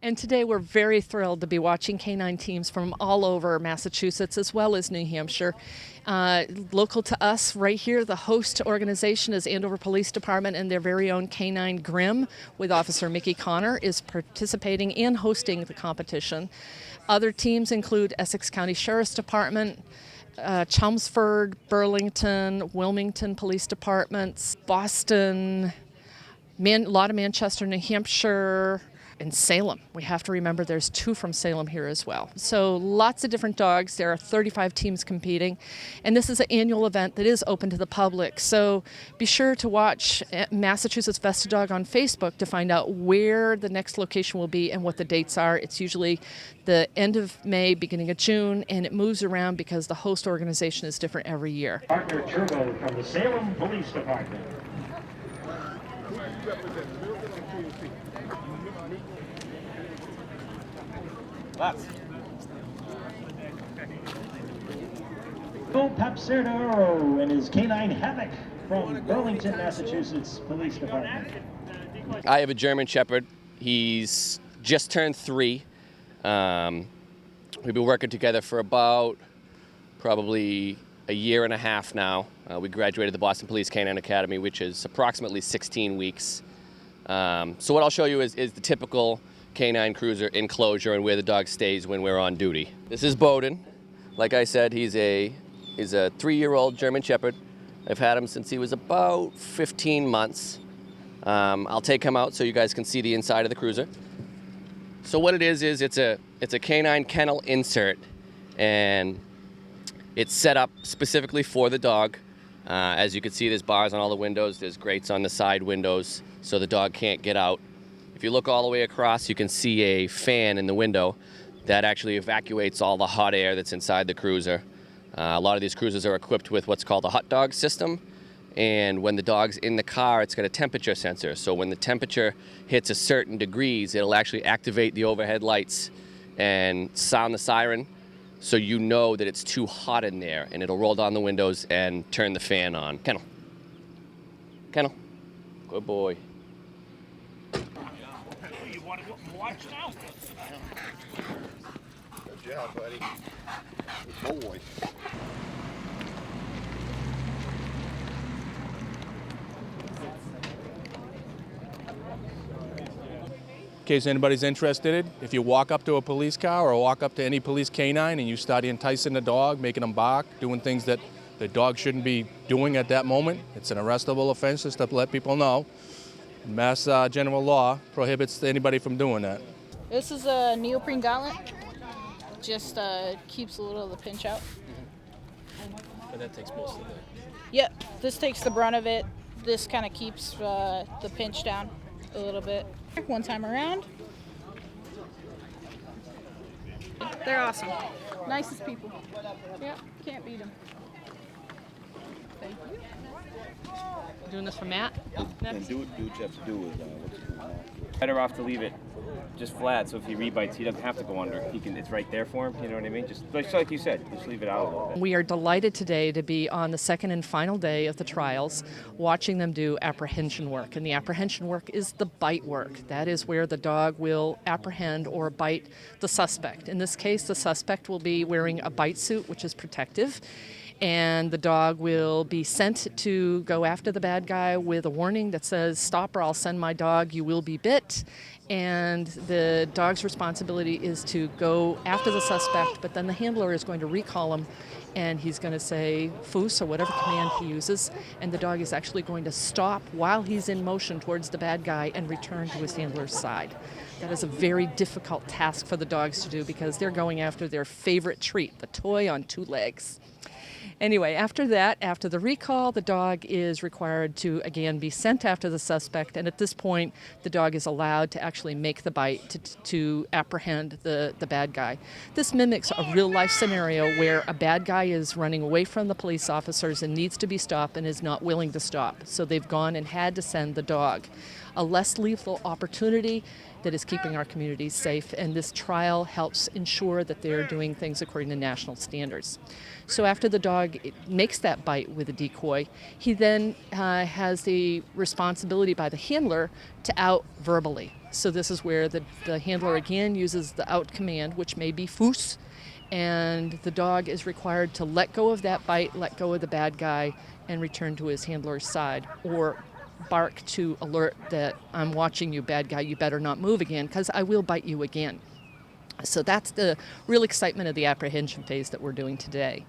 And today we're very thrilled to be watching K9 teams from all over Massachusetts as well as New Hampshire. Local to us right here, the host organization is Andover Police Department, and their very own K9 Grimm with Officer Mickey Connor is participating and hosting the competition. Other teams include Essex County Sheriff's Department, Chelmsford, Burlington, Wilmington Police Departments, Boston, a lot of Manchester, New Hampshire, and Salem. We have to remember there's 2 from Salem here as well. So lots of different dogs. There are 35 teams competing. And this is an annual event that is open to the public. So be sure to watch Massachusetts Vested Dog on Facebook to find out where the next location will be and what the dates are. It's usually the end of May, beginning of June, and it moves around because the host organization is different every year. Partner Turbo from the Salem Police Department. Lots. Phil Papserdaro and his K9 Havoc from Burlington, Massachusetts Police Department. I have a German Shepherd. He's just turned 3. We've been working together for about probably a year and a half now. We graduated the Boston Police K9 Academy, which is approximately 16 weeks. So what I'll show you is the typical K9 cruiser enclosure and where the dog stays when we're on duty. This is Bowden. Like I said, he's a 3-year-old German Shepherd. I've had him since he was about 15 months. I'll take him out so you guys can see the inside of the cruiser. So what it is it's a K9 kennel insert, and it's set up specifically for the dog. As you can see, there's bars on all the windows, there's grates on the side windows so the dog can't get out. If you look all the way across, you can see a fan in the window that actually evacuates all the hot air that's inside the cruiser. A lot of these cruisers are equipped with what's called a hot dog system, and when the dog's in the car, it's got a temperature sensor. So when the temperature hits a certain degrees, it'll actually activate the overhead lights and sound the siren, so you know that it's too hot in there, and it'll roll down the windows and turn the fan on. Kennel. Kennel. Good boy. You want to watch now? Good job, buddy. Good boy. In case anybody's interested, if you walk up to a police car or walk up to any police canine and you start enticing the dog, making them bark, doing things that the dog shouldn't be doing at that moment, it's an arrestable offense, just to let people know. Mass general law prohibits anybody from doing that. This is a neoprene gauntlet. Just keeps a little of the pinch out. But that takes most of it. Yep, this takes the brunt of it. This kind of keeps the pinch down a little bit. One time around. They're awesome. Nicest people. Yep, can't beat them. Thank you. Doing this for Matt? And do what you have to do with what's going on. Better off to leave it just flat, so if he rebites, he doesn't have to go under. It's right there for him, you know what I mean? Just like you said, just leave it out a little bit. We are delighted today to be on the second and final day of the trials, watching them do apprehension work. And the apprehension work is the bite work. That is where the dog will apprehend or bite the suspect. In this case, the suspect will be wearing a bite suit, which is protective. And the dog will be sent to go after the bad guy with a warning that says, "Stop or I'll send my dog, you will be bit." And the dog's responsibility is to go after the suspect, but then the handler is going to recall him, and he's going to say "foos" or whatever command he uses, and the dog is actually going to stop while he's in motion towards the bad guy and return to his handler's side. That is a very difficult task for the dogs to do because they're going after their favorite treat, the toy on 2 legs. Anyway, after that, after the recall, the dog is required to, again, be sent after the suspect, and at this point, the dog is allowed to actually make the bite to apprehend the bad guy. This mimics a real-life scenario where a bad guy is running away from the police officers and needs to be stopped and is not willing to stop, so they've gone and had to send the dog. A less lethal opportunity that is keeping our communities safe, and this trial helps ensure that they're doing things according to national standards. So after the dog makes that bite with a decoy, he then has the responsibility by the handler to out verbally. So this is where the handler again uses the out command, which may be foos, and the dog is required to let go of that bite, let go of the bad guy, and return to his handler's side, or bark to alert that I'm watching you, bad guy, you better not move again, because I will bite you again. So that's the real excitement of the apprehension phase that we're doing today.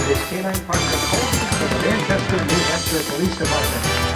His K9 partner Colt from the Manchester, New Hampshire Police Department.